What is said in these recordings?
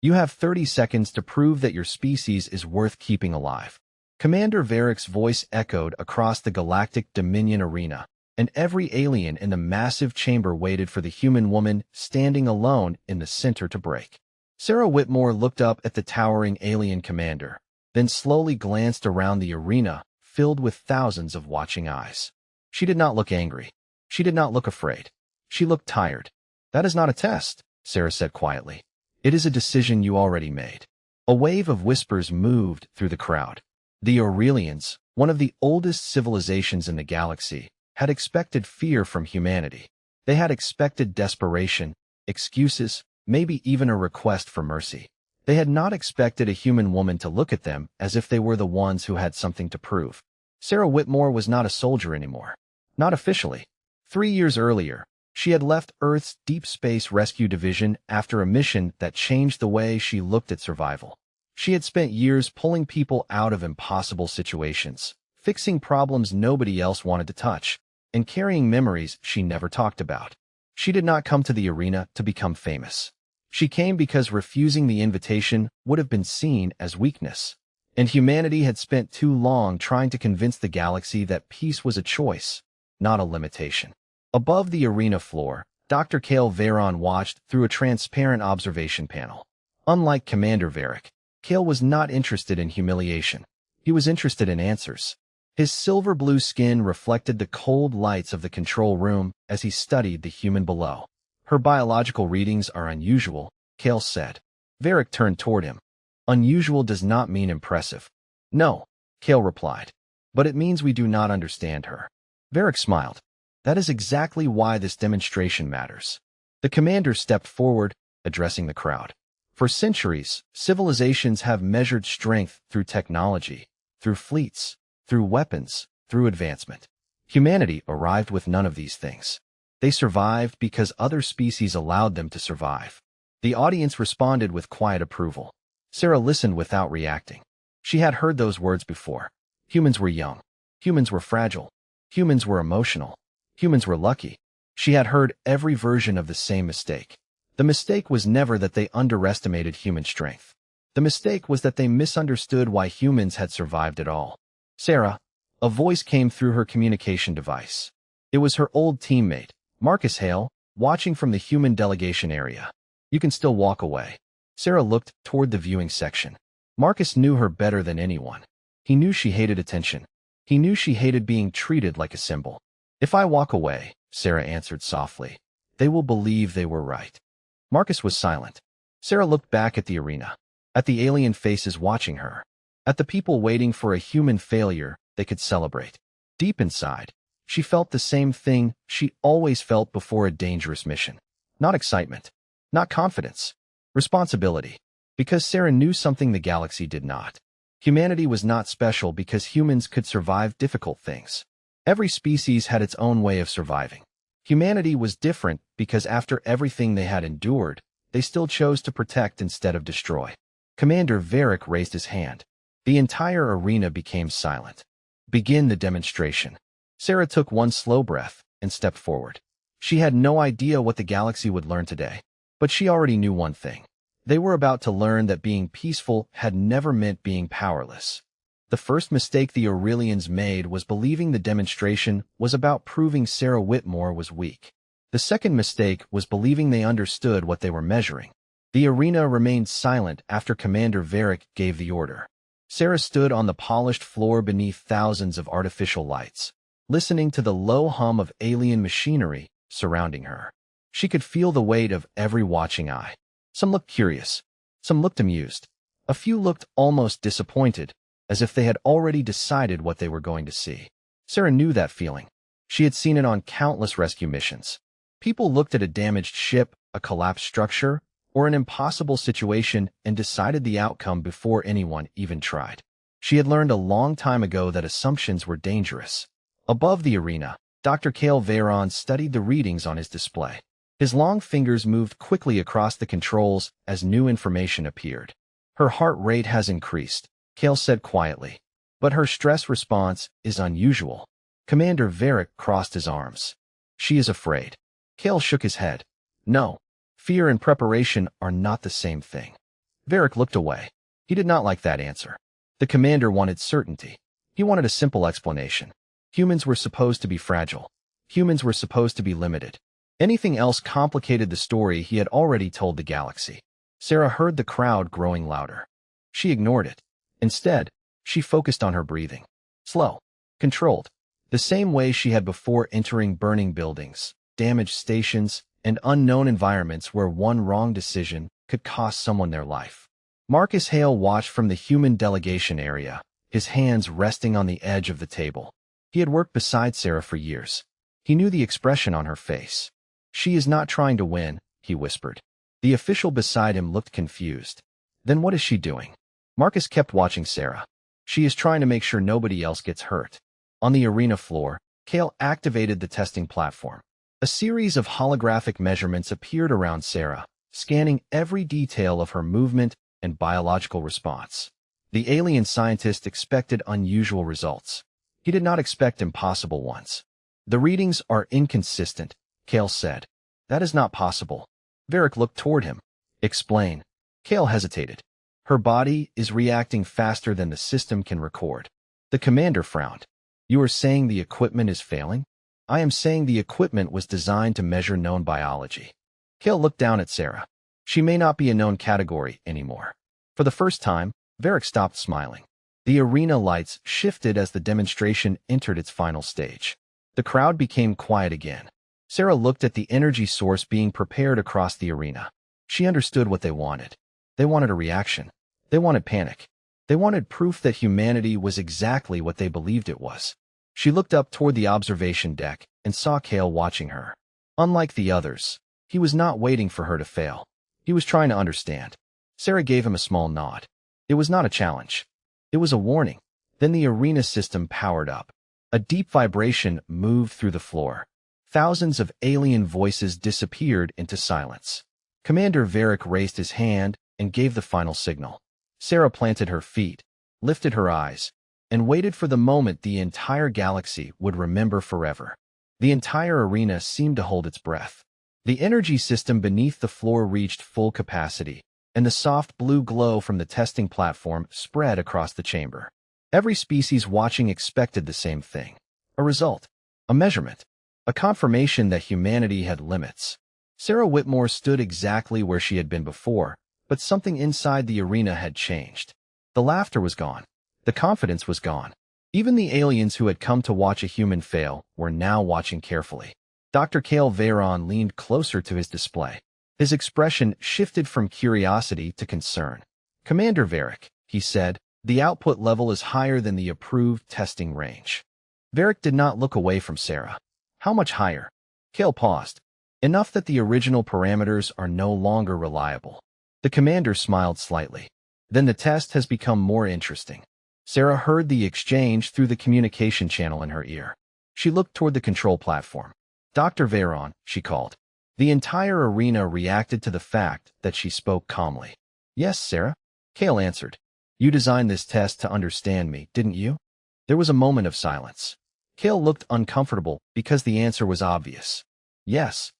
You have 30 seconds to prove that your species is worth keeping alive. Commander Varric's voice echoed across the galactic Dominion arena, and every alien in the massive chamber waited for the human woman standing alone in the center to break. Sarah Whitmore looked up at the towering alien commander, then slowly glanced around the arena filled with thousands of watching eyes. She did not look angry. She did not look afraid. She looked tired. "That is not a test," Sarah said quietly. "It is a decision you already made." A wave of whispers moved through the crowd. The Aurelians, one of the oldest civilizations in the galaxy, had expected fear from humanity. They had expected desperation, excuses, maybe even a request for mercy. They had not expected a human woman to look at them as if they were the ones who had something to prove. Sarah Whitmore was not a soldier anymore. Not officially. 3 years earlier, she had left Earth's Deep Space Rescue Division after a mission that changed the way she looked at survival. She had spent years pulling people out of impossible situations, fixing problems nobody else wanted to touch, and carrying memories she never talked about. She did not come to the arena to become famous. She came because refusing the invitation would have been seen as weakness, and humanity had spent too long trying to convince the galaxy that peace was a choice, not a limitation. Above the arena floor, Dr. Cale Veyron watched through a transparent observation panel. Unlike Commander Varric, Cale was not interested in humiliation. He was interested in answers. His silver-blue skin reflected the cold lights of the control room as he studied the human below. "Her biological readings are unusual," Cale said. Varric turned toward him. "Unusual does not mean impressive." "No," Cale replied. "But it means we do not understand her." Varric smiled. "That is exactly why this demonstration matters." The commander stepped forward, addressing the crowd. "For centuries, civilizations have measured strength through technology, through fleets, through weapons, through advancement. Humanity arrived with none of these things. They survived because other species allowed them to survive." The audience responded with quiet approval. Sarah listened without reacting. She had heard those words before. Humans were young. Humans were fragile. Humans were emotional. Humans were lucky. She had heard every version of the same mistake. The mistake was never that they underestimated human strength. The mistake was that they misunderstood why humans had survived at all. "Sarah," a voice came through her communication device. It was her old teammate, Marcus Hale, watching from the human delegation area. "You can still walk away." Sarah looked toward the viewing section. Marcus knew her better than anyone. He knew she hated attention. He knew she hated being treated like a symbol. "If I walk away," Sarah answered softly, "they will believe they were right." Marcus was silent. Sarah looked back at the arena, at the alien faces watching her, at the people waiting for a human failure they could celebrate. Deep inside, she felt the same thing she always felt before a dangerous mission. Not excitement, not confidence, responsibility. Because Sarah knew something the galaxy did not. Humanity was not special because humans could survive difficult things. Every species had its own way of surviving. Humanity was different because after everything they had endured, they still chose to protect instead of destroy. Commander Varric raised his hand. The entire arena became silent. "Begin the demonstration." Sarah took one slow breath and stepped forward. She had no idea what the galaxy would learn today, but she already knew one thing. They were about to learn that being peaceful had never meant being powerless. The first mistake the Aurelians made was believing the demonstration was about proving Sarah Whitmore was weak. The second mistake was believing they understood what they were measuring. The arena remained silent after Commander Varric gave the order. Sarah stood on the polished floor beneath thousands of artificial lights, listening to the low hum of alien machinery surrounding her. She could feel the weight of every watching eye. Some looked curious. Some looked amused. A few looked almost disappointed, as if they had already decided what they were going to see. Sarah knew that feeling. She had seen it on countless rescue missions. People looked at a damaged ship, a collapsed structure, or an impossible situation and decided the outcome before anyone even tried. She had learned a long time ago that assumptions were dangerous. Above the arena, Dr. Cale Veyron studied the readings on his display. His long fingers moved quickly across the controls as new information appeared. "Her heart rate has increased," Cale said quietly, "but her stress response is unusual." Commander Varric crossed his arms. "She is afraid." Cale shook his head. "No, fear and preparation are not the same thing." Varric looked away. He did not like that answer. The commander wanted certainty. He wanted a simple explanation. Humans were supposed to be fragile. Humans were supposed to be limited. Anything else complicated the story he had already told the galaxy. Sarah heard the crowd growing louder. She ignored it. Instead, she focused on her breathing. Slow. Controlled. The same way she had before entering burning buildings, damaged stations, and unknown environments where one wrong decision could cost someone their life. Marcus Hale watched from the human delegation area, his hands resting on the edge of the table. He had worked beside Sarah for years. He knew the expression on her face. "She is not trying to win," he whispered. The official beside him looked confused. "Then what is she doing?" Marcus kept watching Sarah. "She is trying to make sure nobody else gets hurt." On the arena floor, Kale activated the testing platform. A series of holographic measurements appeared around Sarah, scanning every detail of her movement and biological response. The alien scientist expected unusual results. He did not expect impossible ones. "The readings are inconsistent," Kale said. "That is not possible." Varric looked toward him. "Explain." Kale hesitated. "Her body is reacting faster than the system can record." The commander frowned. "You are saying the equipment is failing?" "I am saying the equipment was designed to measure known biology." Kale looked down at Sarah. "She may not be a known category anymore." For the first time, Varric stopped smiling. The arena lights shifted as the demonstration entered its final stage. The crowd became quiet again. Sarah looked at the energy source being prepared across the arena. She understood what they wanted. They wanted a reaction. They wanted panic. They wanted proof that humanity was exactly what they believed it was. She looked up toward the observation deck and saw Kale watching her. Unlike the others, he was not waiting for her to fail. He was trying to understand. Sarah gave him a small nod. It was not a challenge. It was a warning. Then the arena system powered up. A deep vibration moved through the floor. Thousands of alien voices disappeared into silence. Commander Varric raised his hand and gave the final signal. Sarah planted her feet, lifted her eyes, and waited for the moment the entire galaxy would remember forever. The entire arena seemed to hold its breath. The energy system beneath the floor reached full capacity, and the soft blue glow from the testing platform spread across the chamber. Every species watching expected the same thing. A result. A measurement. A confirmation that humanity had limits. Sarah Whitmore stood exactly where she had been before, but something inside the arena had changed. The laughter was gone. The confidence was gone. Even the aliens who had come to watch a human fail were now watching carefully. Dr. Kale Veyron leaned closer to his display. His expression shifted from curiosity to concern. "Commander Varric," he said, "the output level is higher than the approved testing range." Varric did not look away from Sarah. "How much higher?" Kale paused. "Enough that the original parameters are no longer reliable." The commander smiled slightly. "Then the test has become more interesting." Sarah heard the exchange through the communication channel in her ear. She looked toward the control platform. "Dr. Veyron," she called. The entire arena reacted to the fact that she spoke calmly. "Yes, Sarah?" Kale answered. "You designed this test to understand me, didn't you?" There was a moment of silence. Kale looked uncomfortable because the answer was obvious. "Yes."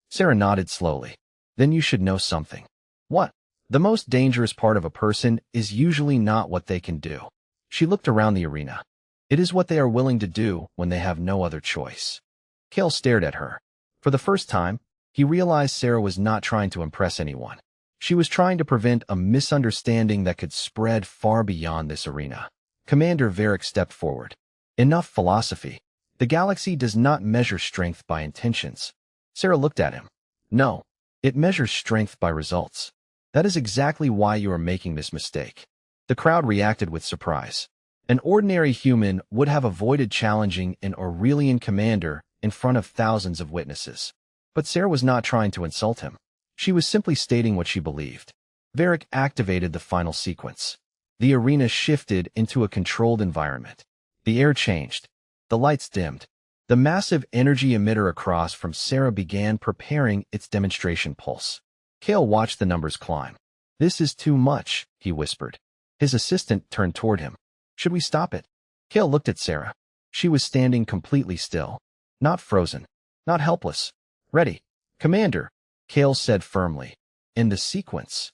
Sarah nodded slowly. "Then you should know something." "What?" "The most dangerous part of a person is usually not what they can do." She looked around the arena. "It is what they are willing to do when they have no other choice." Kale stared at her. For the first time, he realized Sarah was not trying to impress anyone. She was trying to prevent a misunderstanding that could spread far beyond this arena. Commander Varric stepped forward. "Enough philosophy. The galaxy does not measure strength by intentions." Sarah looked at him. "No, it measures strength by results. That is exactly why you are making this mistake." The crowd reacted with surprise. An ordinary human would have avoided challenging an Aurelian commander in front of thousands of witnesses. But Sarah was not trying to insult him. She was simply stating what she believed. Varric activated the final sequence. The arena shifted into a controlled environment. The air changed. The lights dimmed. The massive energy emitter across from Sarah began preparing its demonstration pulse. Kale watched the numbers climb. "This is too much," he whispered. His assistant turned toward him. "Should we stop it?" Kale looked at Sarah. She was standing completely still. Not frozen. Not helpless. "Ready." "Commander," Kale said firmly. "In the sequence."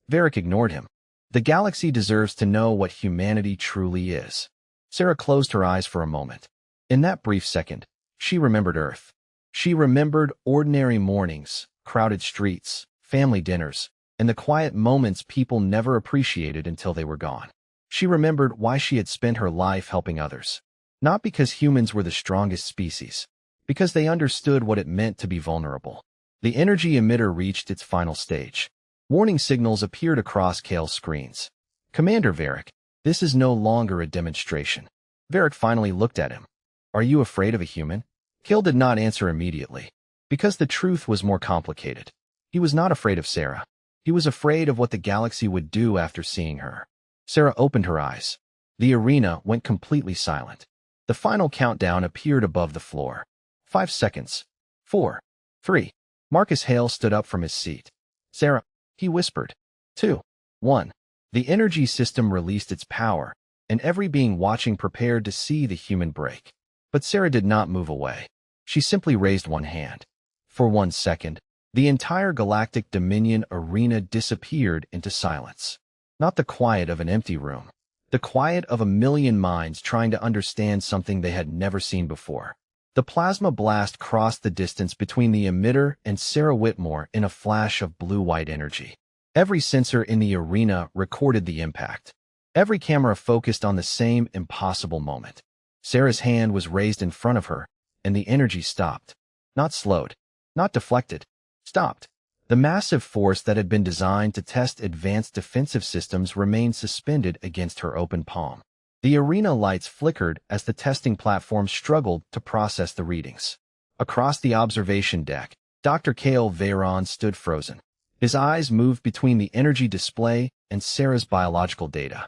Varric ignored him. The galaxy deserves to know what humanity truly is. Sarah closed her eyes for a moment. In that brief second, she remembered Earth. She remembered ordinary mornings, crowded streets, family dinners, and the quiet moments people never appreciated until they were gone. She remembered why she had spent her life helping others. Not because humans were the strongest species, because they understood what it meant to be vulnerable. The energy emitter reached its final stage. Warning signals appeared across Kale's screens. Commander Varric, this is no longer a demonstration. Varric finally looked at him. Are you afraid of a human? Kale did not answer immediately, because the truth was more complicated. He was not afraid of Sarah. He was afraid of what the galaxy would do after seeing her. Sarah opened her eyes. The arena went completely silent. The final countdown appeared above the floor. 5 seconds. 4. 3. Marcus Hale stood up from his seat. Sarah, he whispered. 2. 1. The energy system released its power, and every being watching prepared to see the human break. But Sarah did not move away. She simply raised one hand. For 1 second, the entire galactic Dominion arena disappeared into silence. Not the quiet of an empty room. The quiet of a million minds trying to understand something they had never seen before. The plasma blast crossed the distance between the emitter and Sarah Whitmore in a flash of blue-white energy. Every sensor in the arena recorded the impact. Every camera focused on the same impossible moment. Sarah's hand was raised in front of her, and the energy stopped. Not slowed. Not deflected. Stopped. The massive force that had been designed to test advanced defensive systems remained suspended against her open palm. The arena lights flickered as the testing platform struggled to process the readings. Across the observation deck, Dr. Kale Veyron stood frozen. His eyes moved between the energy display and Sarah's biological data.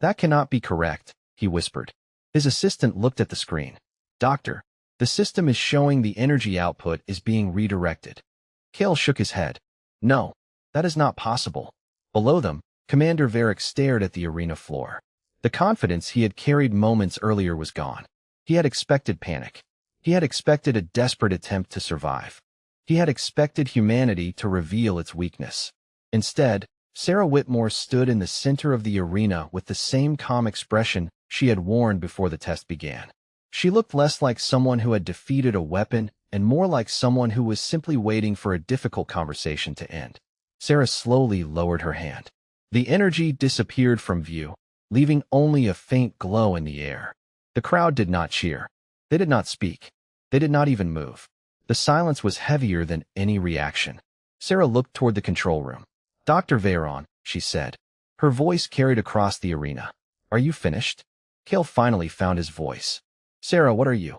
That cannot be correct, he whispered. His assistant looked at the screen. Doctor, the system is showing the energy output is being redirected. Kale shook his head. No, that is not possible. Below them, Commander Varric stared at the arena floor. The confidence he had carried moments earlier was gone. He had expected panic. He had expected a desperate attempt to survive. He had expected humanity to reveal its weakness. Instead, Sarah Whitmore stood in the center of the arena with the same calm expression she had worn before the test began. She looked less like someone who had defeated a weapon and more like someone who was simply waiting for a difficult conversation to end. Sarah slowly lowered her hand. The energy disappeared from view, leaving only a faint glow in the air. The crowd did not cheer. They did not speak. They did not even move. The silence was heavier than any reaction. Sarah looked toward the control room. Dr. Veyron, she said. Her voice carried across the arena. Are you finished? Kale finally found his voice. Sarah, what are you?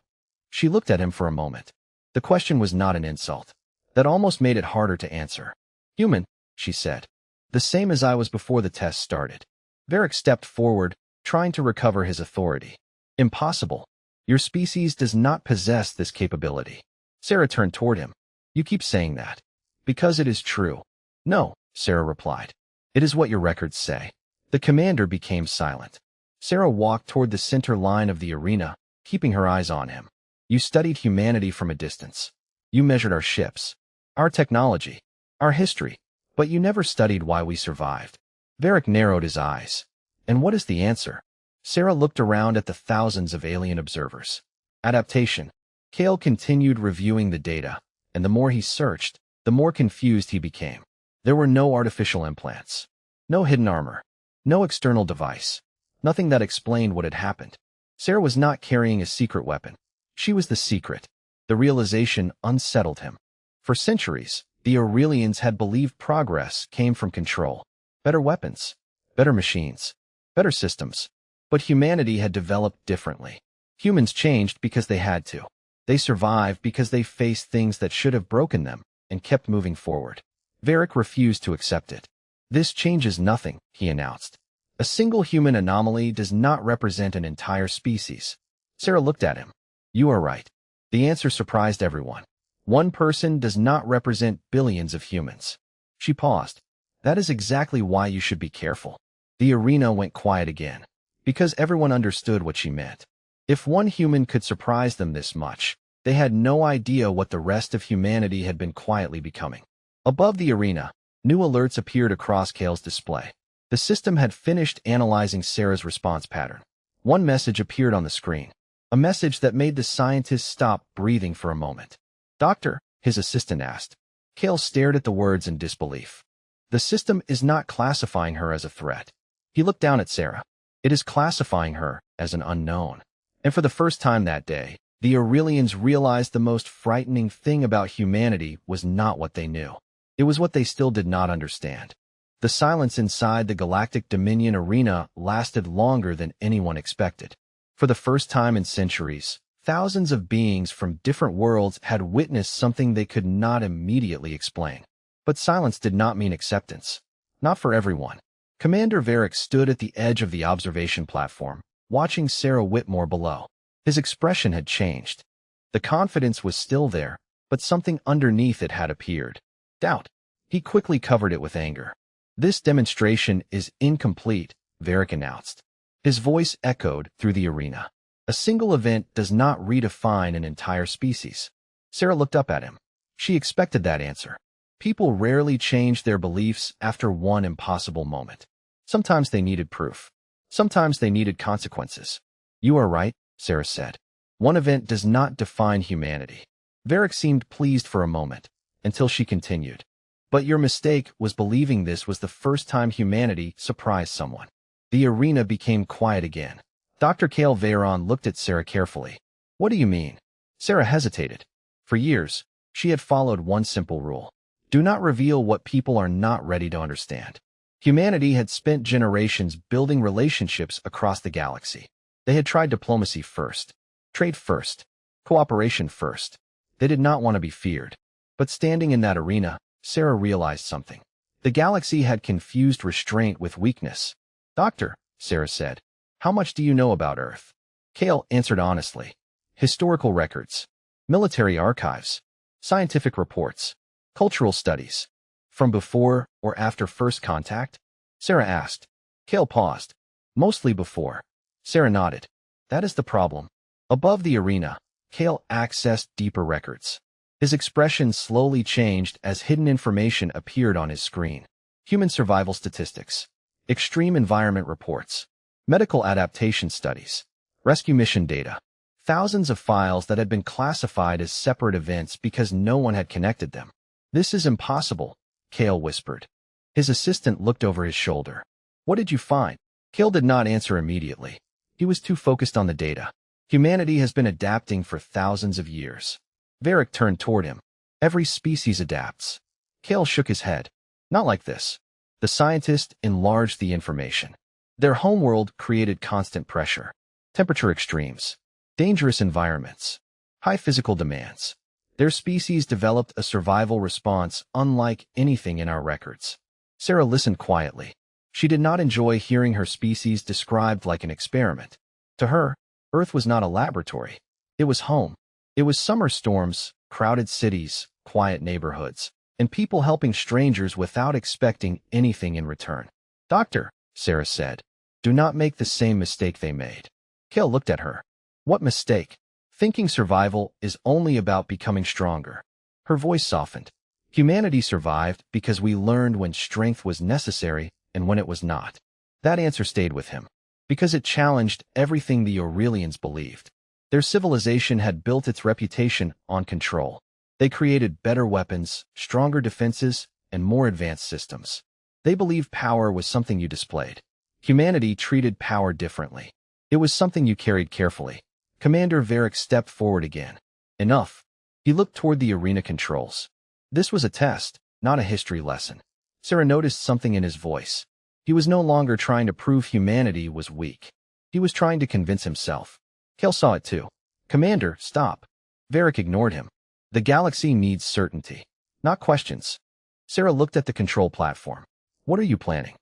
She looked at him for a moment. The question was not an insult. That almost made it harder to answer. Human, she said. The same as I was before the test started. Varric stepped forward, trying to recover his authority. Impossible. Your species does not possess this capability. Sarah turned toward him. You keep saying that. Because it is true. No, Sarah replied. It is what your records say. The commander became silent. Sarah walked toward the center line of the arena, keeping her eyes on him. You studied humanity from a distance. You measured our ships, our technology, our history, but you never studied why we survived. Varric narrowed his eyes. And what is the answer? Sarah looked around at the thousands of alien observers. Adaptation. Kale continued reviewing the data, and the more he searched, the more confused he became. There were no artificial implants, no hidden armor, no external device, nothing that explained what had happened. Sarah was not carrying a secret weapon. She was the secret. The realization unsettled him. For centuries, the Aurelians had believed progress came from control. Better weapons, better machines, better systems. But humanity had developed differently. Humans changed because they had to. They survived because they faced things that should have broken them and kept moving forward. Varric refused to accept it. This changes nothing, he announced. A single human anomaly does not represent an entire species. Sarah looked at him. You are right. The answer surprised everyone. One person does not represent billions of humans. She paused. That is exactly why you should be careful. The arena went quiet again, because everyone understood what she meant. If one human could surprise them this much, they had no idea what the rest of humanity had been quietly becoming. Above the arena, New alerts appeared across Kale's display. The system had finished analyzing Sarah's response pattern. One message appeared on the screen, a message that made the scientist stop breathing for a moment. "Doctor," his assistant asked. Kale stared at the words in disbelief. "The system is not classifying her as a threat." He looked down at Sarah. "It is classifying her as an unknown." And for the first time that day, the Aurelians realized the most frightening thing about humanity was not what they knew. It was what they still did not understand. The silence inside the Galactic Dominion arena lasted longer than anyone expected. For the first time in centuries, thousands of beings from different worlds had witnessed something they could not immediately explain. But silence did not mean acceptance. Not for everyone. Commander Varric stood at the edge of the observation platform, watching Sarah Whitmore below. His expression had changed. The confidence was still there, but something underneath it had appeared. Doubt. He quickly covered it with anger. "This demonstration is incomplete," Varric announced. His voice echoed through the arena. "A single event does not redefine an entire species." Sarah looked up at him. She expected that answer. People rarely change their beliefs after one impossible moment. Sometimes they needed proof. Sometimes they needed consequences. "You are right," Sarah said. "One event does not define humanity." Varric seemed pleased for a moment, until she continued. "But your mistake was believing this was the first time humanity surprised someone." The arena became quiet again. Dr. Kale Veyron looked at Sarah carefully. "What do you mean?" Sarah hesitated. For years, she had followed one simple rule. Do not reveal what people are not ready to understand. Humanity had spent generations building relationships across the galaxy. They had tried diplomacy first, trade first, cooperation first. They did not want to be feared. But standing in that arena, Sarah realized something. The galaxy had confused restraint with weakness. "Doctor," Sarah said, "how much do you know about Earth?" Kale answered honestly. "Historical records, military archives, scientific reports, cultural studies." "From before or after first contact?" Sarah asked. Kale paused. "Mostly before." Sarah nodded. "That is the problem." Above the arena, Kale accessed deeper records. His expression slowly changed as hidden information appeared on his screen. Human survival statistics, extreme environment reports, medical adaptation studies, rescue mission data. Thousands of files that had been classified as separate events because no one had connected them. "This is impossible," Kale whispered. His assistant looked over his shoulder. "What did you find?" Kale did not answer immediately. He was too focused on the data. Humanity has been adapting for thousands of years. Varric turned toward him. "Every species adapts." Kale shook his head. "Not like this." The scientist enlarged the information. Their homeworld created constant pressure, temperature extremes, dangerous environments, high physical demands. Their species developed a survival response unlike anything in our records. Sarah listened quietly. She did not enjoy hearing her species described like an experiment. To her, Earth was not a laboratory. It was home. It was summer storms, crowded cities, quiet neighborhoods, and people helping strangers without expecting anything in return. "Doctor," Sarah said, "do not make the same mistake they made." Kale looked at her. "What mistake?" "Thinking survival is only about becoming stronger." Her voice softened. "Humanity survived because we learned when strength was necessary and when it was not." That answer stayed with him, because it challenged everything the Aurelians believed. Their civilization had built its reputation on control. They created better weapons, stronger defenses, and more advanced systems. They believed power was something you displayed. Humanity treated power differently. It was something you carried carefully. Commander Varric stepped forward again. "Enough." He looked toward the arena controls. This was a test, not a history lesson. Sarah noticed something in his voice. He was no longer trying to prove humanity was weak. He was trying to convince himself. Kale saw it too. "Commander, stop." Varric ignored him. "The galaxy needs certainty, not questions." Sarah looked at the control platform. "What are you planning?"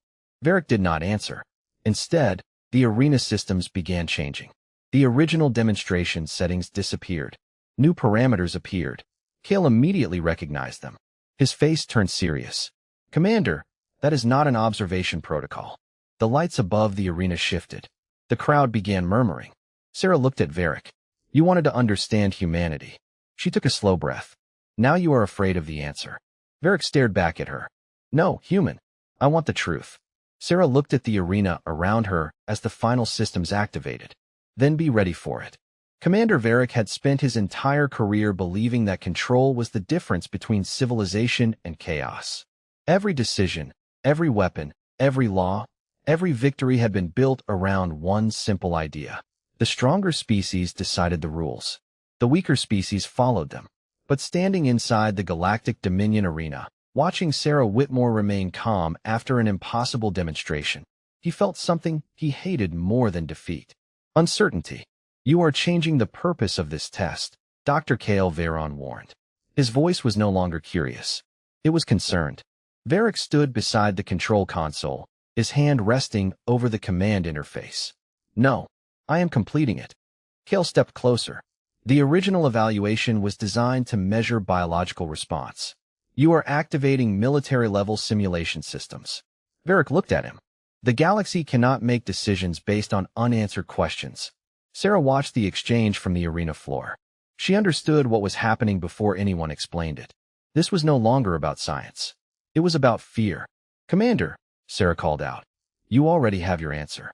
Varric did not answer. Instead, the arena systems began changing. The original demonstration settings disappeared. New parameters appeared. Kale immediately recognized them. His face turned serious. "Commander, that is not an observation protocol." The lights above the arena shifted. The crowd began murmuring. Sarah looked at Varric. "You wanted to understand humanity." She took a slow breath. "Now you are afraid of the answer." Varric stared back at her. No, human. I want the truth. Sarah looked at the arena around her as the final systems activated. Then be ready for it. Commander Varric had spent his entire career believing that control was the difference between civilization and chaos. Every decision, every weapon, every law, every victory had been built around one simple idea. The stronger species decided the rules. The weaker species followed them. But standing inside the Galactic Dominion arena, watching Sarah Whitmore remain calm after an impossible demonstration, he felt something he hated more than defeat. Uncertainty. You are changing the purpose of this test, Dr. Cale Veyron warned. His voice was no longer curious. It was concerned. Varric stood beside the control console, his hand resting over the command interface. No, I am completing it. Cale stepped closer. The original evaluation was designed to measure biological response. You are activating military-level simulation systems. Varric looked at him. The galaxy cannot make decisions based on unanswered questions. Sarah watched the exchange from the arena floor. She understood what was happening before anyone explained it. This was no longer about science. It was about fear. Commander, Sarah called out. You already have your answer.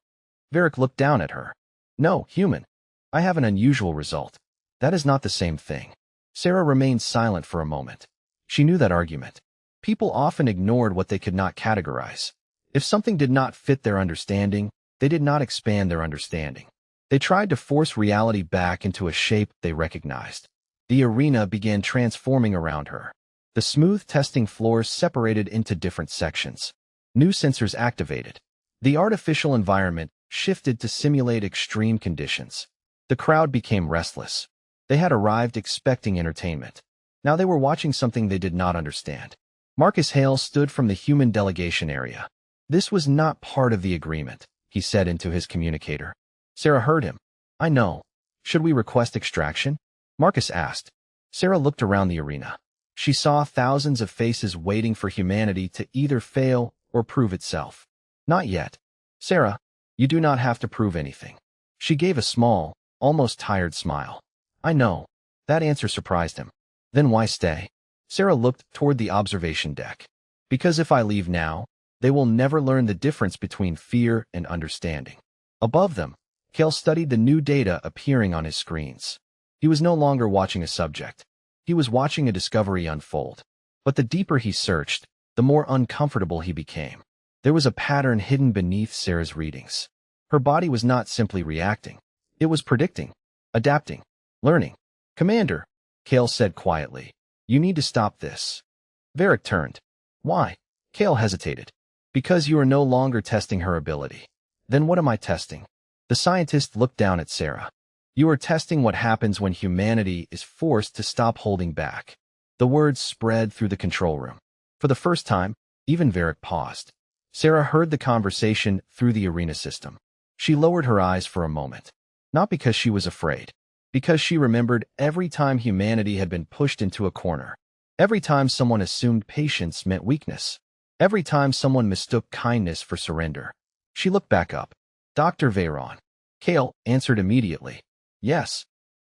Varric looked down at her. No, human. I have an unusual result. That is not the same thing. Sarah remained silent for a moment. She knew that argument. People often ignored what they could not categorize. If something did not fit their understanding, they did not expand their understanding. They tried to force reality back into a shape they recognized. The arena began transforming around her. The smooth testing floors separated into different sections. New sensors activated. The artificial environment shifted to simulate extreme conditions. The crowd became restless. They had arrived expecting entertainment. Now they were watching something they did not understand. Marcus Hale stood from the human delegation area. This was not part of the agreement, he said into his communicator. Sarah heard him. I know. Should we request extraction? Marcus asked. Sarah looked around the arena. She saw thousands of faces waiting for humanity to either fail or prove itself. Not yet. Sarah, you do not have to prove anything. She gave a small, almost tired smile. I know. That answer surprised him. Then why stay? Sarah looked toward the observation deck. Because if I leave now, they will never learn the difference between fear and understanding. Above them, Cale studied the new data appearing on his screens. He was no longer watching a subject. He was watching a discovery unfold. But the deeper he searched, the more uncomfortable he became. There was a pattern hidden beneath Sarah's readings. Her body was not simply reacting. It was predicting, adapting, learning. Commander, Cale said quietly, you need to stop this. Varric turned. Why? Cale hesitated. Because you are no longer testing her ability. Then what am I testing? The scientist looked down at Sarah. You are testing what happens when humanity is forced to stop holding back. The words spread through the control room. For the first time, even Varric paused. Sarah heard the conversation through the arena system. She lowered her eyes for a moment. Not because she was afraid. Because she remembered every time humanity had been pushed into a corner. Every time someone assumed patience meant weakness. Every time someone mistook kindness for surrender. She looked back up. Dr. Veyron. Cale answered immediately. Yes.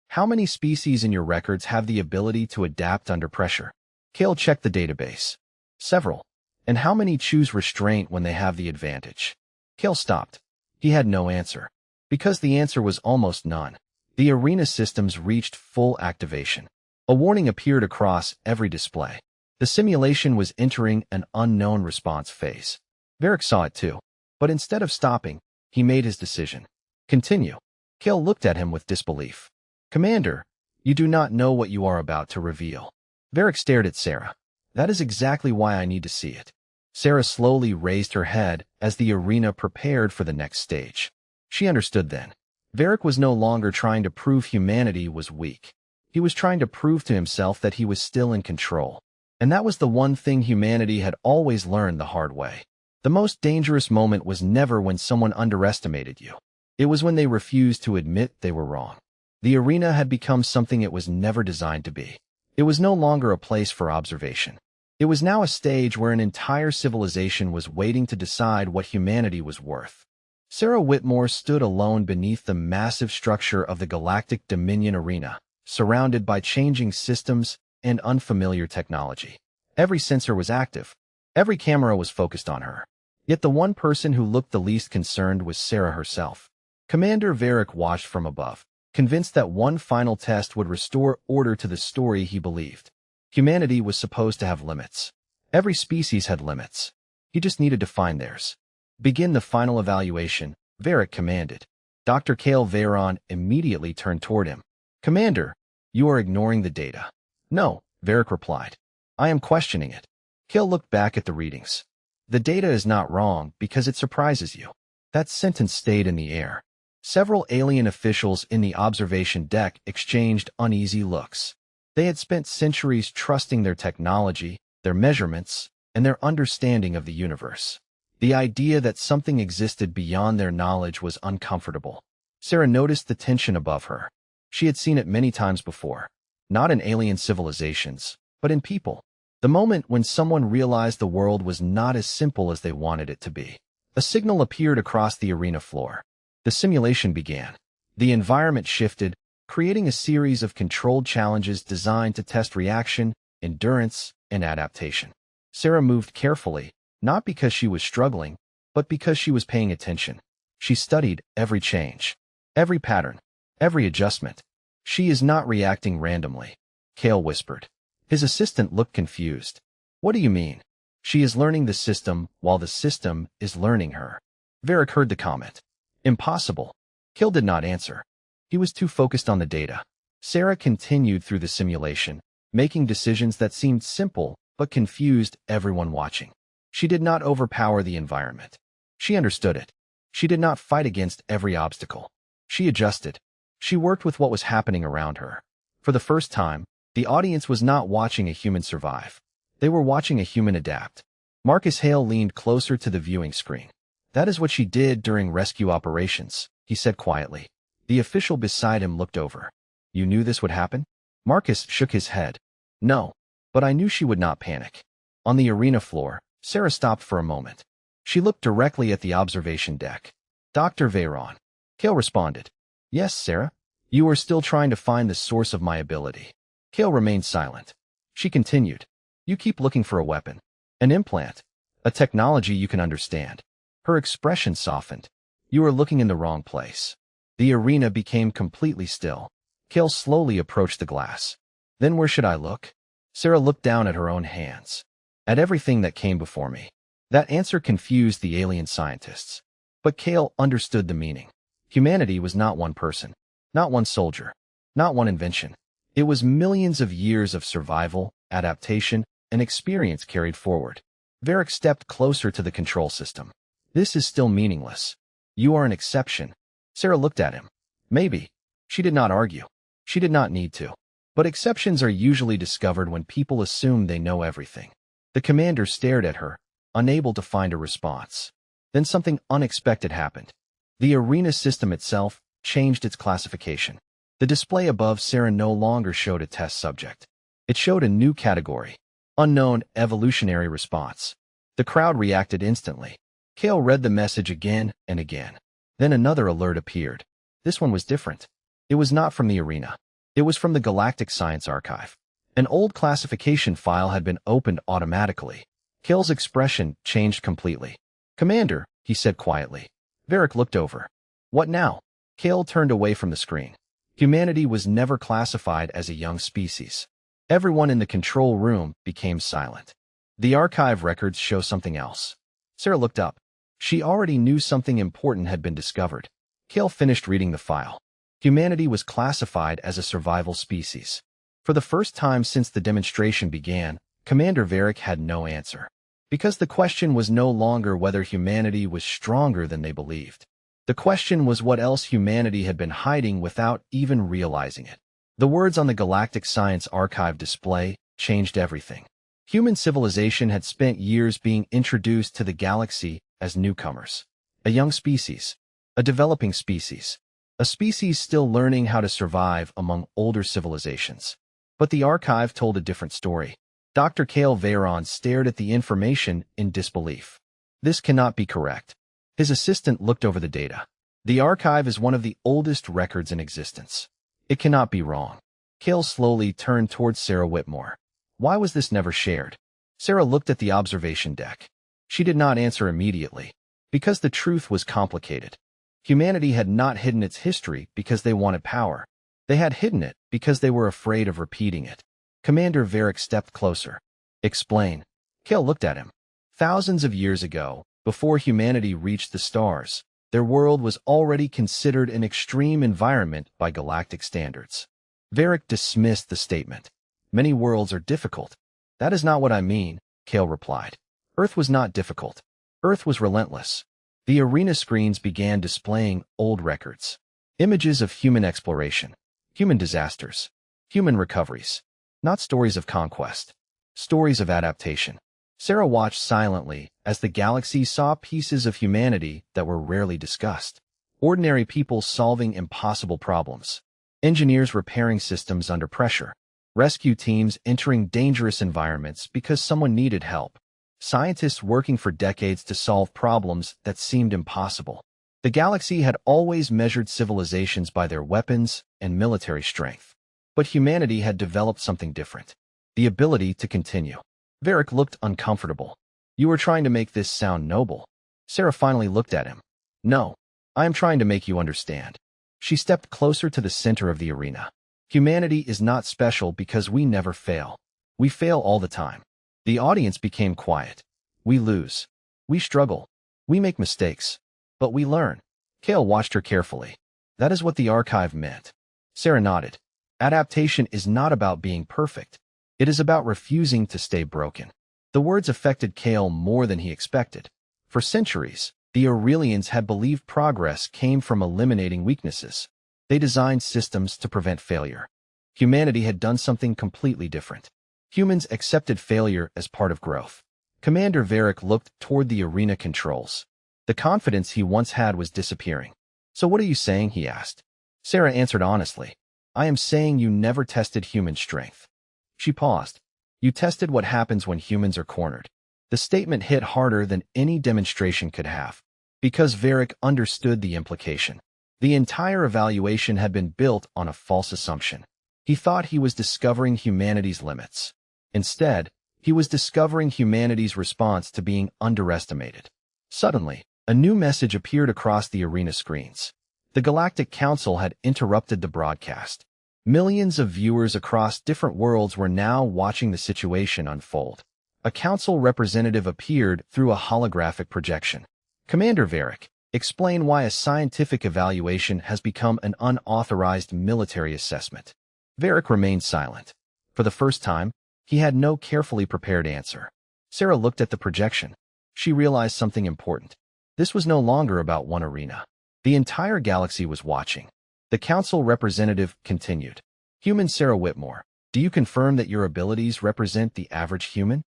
How many species in your records have the ability to adapt under pressure? Cale checked the database. Several. And how many choose restraint when they have the advantage? Cale stopped. He had no answer. Because the answer was almost none. The arena systems reached full activation. A warning appeared across every display. The simulation was entering an unknown response phase. Varric saw it too. But instead of stopping, he made his decision. Continue. Cale looked at him with disbelief. Commander, you do not know what you are about to reveal. Varric stared at Sarah. That is exactly why I need to see it. Sarah slowly raised her head as the arena prepared for the next stage. She understood then. Varric was no longer trying to prove humanity was weak. He was trying to prove to himself that he was still in control. And that was the one thing humanity had always learned the hard way. The most dangerous moment was never when someone underestimated you. It was when they refused to admit they were wrong. The arena had become something it was never designed to be. It was no longer a place for observation. It was now a stage where an entire civilization was waiting to decide what humanity was worth. Sarah Whitmore stood alone beneath the massive structure of the Galactic Dominion arena, surrounded by changing systems and unfamiliar technology. Every sensor was active. Every camera was focused on her. Yet the one person who looked the least concerned was Sarah herself. Commander Varric watched from above, convinced that one final test would restore order to the story he believed. Humanity was supposed to have limits. Every species had limits. He just needed to find theirs. Begin the final evaluation, Varric commanded. Dr. Kale Veyron immediately turned toward him. Commander, you are ignoring the data. No, Varric replied. I am questioning it. Kale looked back at the readings. The data is not wrong because it surprises you. That sentence stayed in the air. Several alien officials in the observation deck exchanged uneasy looks. They had spent centuries trusting their technology, their measurements, and their understanding of the universe. The idea that something existed beyond their knowledge was uncomfortable. Sarah noticed the tension above her. She had seen it many times before, not in alien civilizations, but in people. The moment when someone realized the world was not as simple as they wanted it to be. A signal appeared across the arena floor. The simulation began. The environment shifted, creating a series of controlled challenges designed to test reaction, endurance, and adaptation. Sarah moved carefully, not because she was struggling, but because she was paying attention. She studied every change, every pattern, every adjustment. She is not reacting randomly, Kale whispered. His assistant looked confused. What do you mean? She is learning the system while the system is learning her. Varric heard the comment. Impossible. Kale did not answer. He was too focused on the data. Sarah continued through the simulation, making decisions that seemed simple but confused everyone watching. She did not overpower the environment. She understood it. She did not fight against every obstacle. She adjusted. She worked with what was happening around her. For the first time, the audience was not watching a human survive. They were watching a human adapt. Marcus Hale leaned closer to the viewing screen. That is what she did during rescue operations, he said quietly. The official beside him looked over. You knew this would happen? Marcus shook his head. No, but I knew she would not panic. On the arena floor, Sarah stopped for a moment. She looked directly at the observation deck. Dr. Veyron. Kale responded. Yes, Sarah. You are still trying to find the source of my ability. Kale remained silent. She continued. You keep looking for a weapon. An implant. A technology you can understand. Her expression softened. You are looking in the wrong place. The arena became completely still. Kale slowly approached the glass. Then where should I look? Sarah looked down at her own hands. At everything that came before me. That answer confused the alien scientists. But Kale understood the meaning. Humanity was not one person. Not one soldier. Not one invention. It was millions of years of survival, adaptation, and experience carried forward. Varric stepped closer to the control system. This is still meaningless. You are an exception. Sarah looked at him. Maybe. She did not argue. She did not need to. But exceptions are usually discovered when people assume they know everything. The commander stared at her, unable to find a response. Then something unexpected happened. The arena system itself changed its classification. The display above Sarah no longer showed a test subject. It showed a new category. Unknown evolutionary response. The crowd reacted instantly. Kale read the message again and again. Then another alert appeared. This one was different. It was not from the arena. It was from the Galactic Science Archive. An old classification file had been opened automatically. Kale's expression changed completely. Commander, he said quietly. Varric looked over. What now? Kale turned away from the screen. Humanity was never classified as a young species. Everyone in the control room became silent. The archive records show something else. Sarah looked up. She already knew something important had been discovered. Kale finished reading the file. Humanity was classified as a survival species. For the first time since the demonstration began, Commander Varric had no answer. Because the question was no longer whether humanity was stronger than they believed. The question was what else humanity had been hiding without even realizing it. The words on the Galactic Science Archive display changed everything. Human civilization had spent years being introduced to the galaxy as newcomers. A young species. A developing species. A species still learning how to survive among older civilizations. But the archive told a different story. Dr. Kale Veyron stared at the information in disbelief. This cannot be correct. His assistant looked over the data. The archive is one of the oldest records in existence. It cannot be wrong. Kale slowly turned towards Sarah Whitmore. Why was this never shared? Sarah looked at the observation deck. She did not answer immediately, because the truth was complicated. Humanity had not hidden its history because they wanted power. They had hidden it because they were afraid of repeating it. Commander Varric stepped closer. Explain. Kale looked at him. Thousands of years ago, before humanity reached the stars, their world was already considered an extreme environment by galactic standards. Varric dismissed the statement. Many worlds are difficult. That is not what I mean, Kale replied. Earth was not difficult. Earth was relentless. The arena screens began displaying old records. Images of human exploration, human disasters, human recoveries. Not stories of conquest. Stories of adaptation. Sarah watched silently as the galaxy saw pieces of humanity that were rarely discussed. Ordinary people solving impossible problems. Engineers repairing systems under pressure. Rescue teams entering dangerous environments because someone needed help. Scientists working for decades to solve problems that seemed impossible. The galaxy had always measured civilizations by their weapons and military strength. But humanity had developed something different. The ability to continue. Varric looked uncomfortable. You were trying to make this sound noble. Sarah finally looked at him. No, I am trying to make you understand. She stepped closer to the center of the arena. Humanity is not special because we never fail. We fail all the time. The audience became quiet. We lose. We struggle. We make mistakes. But we learn. Kale watched her carefully. That is what the archive meant. Sarah nodded. Adaptation is not about being perfect. It is about refusing to stay broken. The words affected Kale more than he expected. For centuries, the Aurelians had believed progress came from eliminating weaknesses. They designed systems to prevent failure. Humanity had done something completely different. Humans accepted failure as part of growth. Commander Varric looked toward the arena controls. The confidence he once had was disappearing. So what are you saying? He asked. Sarah answered honestly. I am saying you never tested human strength. She paused. You tested what happens when humans are cornered. The statement hit harder than any demonstration could have, because Varric understood the implication. The entire evaluation had been built on a false assumption. He thought he was discovering humanity's limits. Instead, he was discovering humanity's response to being underestimated. Suddenly, a new message appeared across the arena screens. The Galactic Council had interrupted the broadcast. Millions of viewers across different worlds were now watching the situation unfold. A council representative appeared through a holographic projection. Commander Varric, explain why a scientific evaluation has become an unauthorized military assessment. Varric remained silent. For the first time, he had no carefully prepared answer. Sarah looked at the projection. She realized something important. This was no longer about one arena. The entire galaxy was watching. The council representative continued. Human Sarah Whitmore, do you confirm that your abilities represent the average human?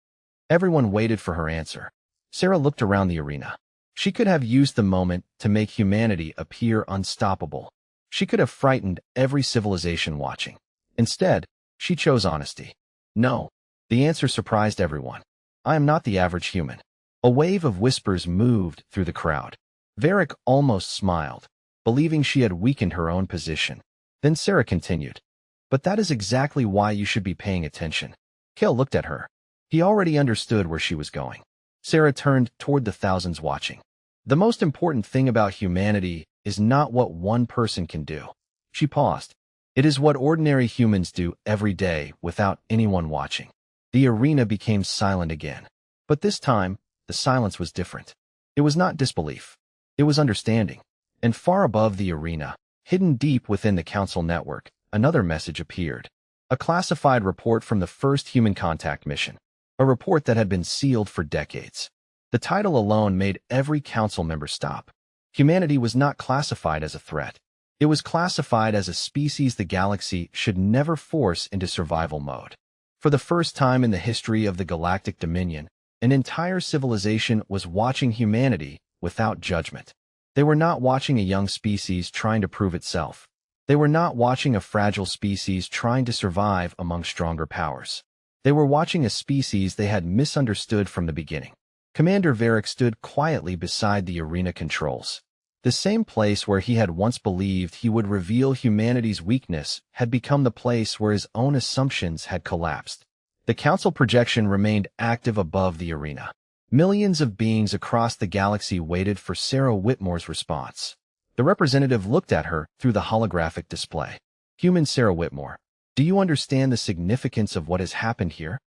Everyone waited for her answer. Sarah looked around the arena. She could have used the moment to make humanity appear unstoppable. She could have frightened every civilization watching. Instead, she chose honesty. No. The answer surprised everyone. I am not the average human. A wave of whispers moved through the crowd. Varric almost smiled, believing she had weakened her own position. Then Sarah continued. But that is exactly why you should be paying attention. Kale looked at her. He already understood where she was going. Sarah turned toward the thousands watching. The most important thing about humanity is not what one person can do. She paused. It is what ordinary humans do every day without anyone watching. The arena became silent again. But this time, the silence was different. It was not disbelief. It was understanding. And far above the arena, hidden deep within the council network, another message appeared. A classified report from the first human contact mission. A report that had been sealed for decades. The title alone made every council member stop. Humanity was not classified as a threat. It was classified as a species the galaxy should never force into survival mode. For the first time in the history of the Galactic Dominion, an entire civilization was watching humanity without judgment. They were not watching a young species trying to prove itself. They were not watching a fragile species trying to survive among stronger powers. They were watching a species they had misunderstood from the beginning. Commander Varric stood quietly beside the arena controls. The same place where he had once believed he would reveal humanity's weakness had become the place where his own assumptions had collapsed. The council projection remained active above the arena. Millions of beings across the galaxy waited for Sarah Whitmore's response. The representative looked at her through the holographic display. Human Sarah Whitmore, do you understand the significance of what has happened here?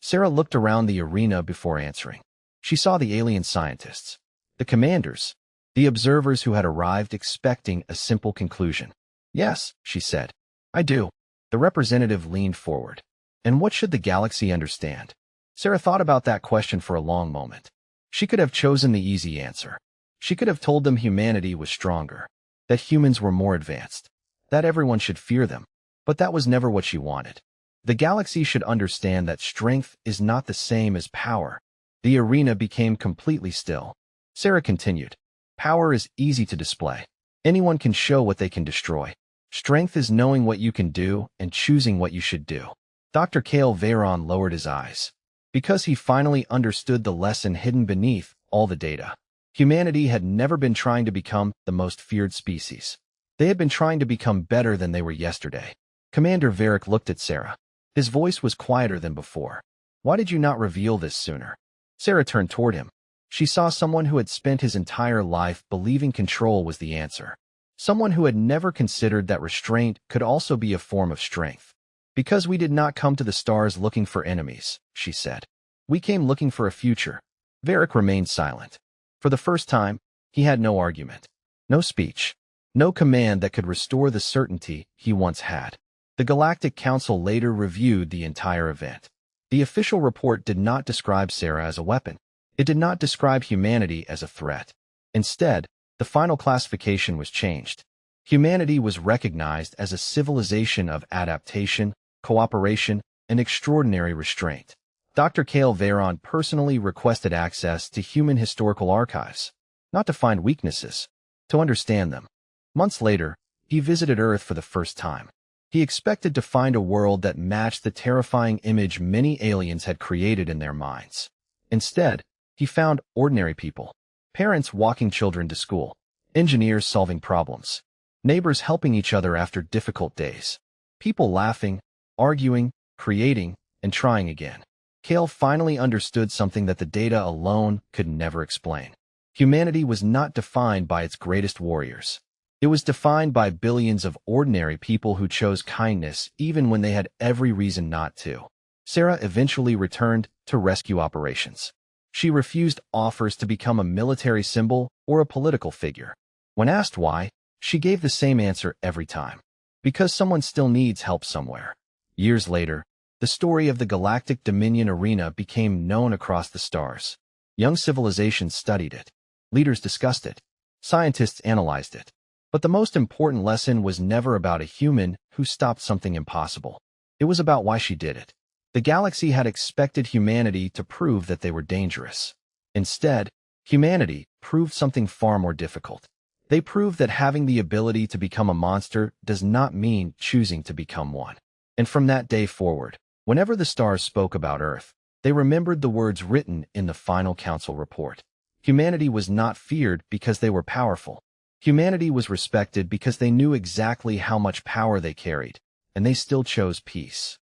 Sarah looked around the arena before answering. She saw the alien scientists, the commanders, the observers who had arrived expecting a simple conclusion. Yes, she said. I do. The representative leaned forward. And what should the galaxy understand? Sarah thought about that question for a long moment. She could have chosen the easy answer. She could have told them humanity was stronger, that humans were more advanced, that everyone should fear them. But that was never what she wanted. The galaxy should understand that strength is not the same as power. The arena became completely still. Sarah continued. Power is easy to display. Anyone can show what they can destroy. Strength is knowing what you can do and choosing what you should do. Dr. Kale Veyron lowered his eyes, because he finally understood the lesson hidden beneath all the data. Humanity had never been trying to become the most feared species. They had been trying to become better than they were yesterday. Commander Varric looked at Sarah. His voice was quieter than before. Why did you not reveal this sooner? Sarah turned toward him. She saw someone who had spent his entire life believing control was the answer. Someone who had never considered that restraint could also be a form of strength. Because we did not come to the stars looking for enemies, she said. We came looking for a future. Varric remained silent. For the first time, he had no argument, no speech, no command that could restore the certainty he once had. The Galactic Council later reviewed the entire event. The official report did not describe Sarah as a weapon. It did not describe humanity as a threat. Instead, the final classification was changed. Humanity was recognized as a civilization of adaptation, cooperation, and extraordinary restraint. Dr. Kale Veyron personally requested access to human historical archives, not to find weaknesses, to understand them. Months later, he visited Earth for the first time. He expected to find a world that matched the terrifying image many aliens had created in their minds. Instead, he found ordinary people, parents walking children to school, engineers solving problems, neighbors helping each other after difficult days, people laughing, arguing, creating, and trying again. Kale finally understood something that the data alone could never explain. Humanity was not defined by its greatest warriors. It was defined by billions of ordinary people who chose kindness even when they had every reason not to. Sarah eventually returned to rescue operations. She refused offers to become a military symbol or a political figure. When asked why, she gave the same answer every time. Because someone still needs help somewhere. Years later, the story of the Galactic Dominion Arena became known across the stars. Young civilizations studied it. Leaders discussed it. Scientists analyzed it. But the most important lesson was never about a human who stopped something impossible. It was about why she did it. The galaxy had expected humanity to prove that they were dangerous. Instead, humanity proved something far more difficult. They proved that having the ability to become a monster does not mean choosing to become one. And from that day forward, whenever the stars spoke about Earth, they remembered the words written in the final council report. Humanity was not feared because they were powerful. Humanity was respected because they knew exactly how much power they carried, and they still chose peace.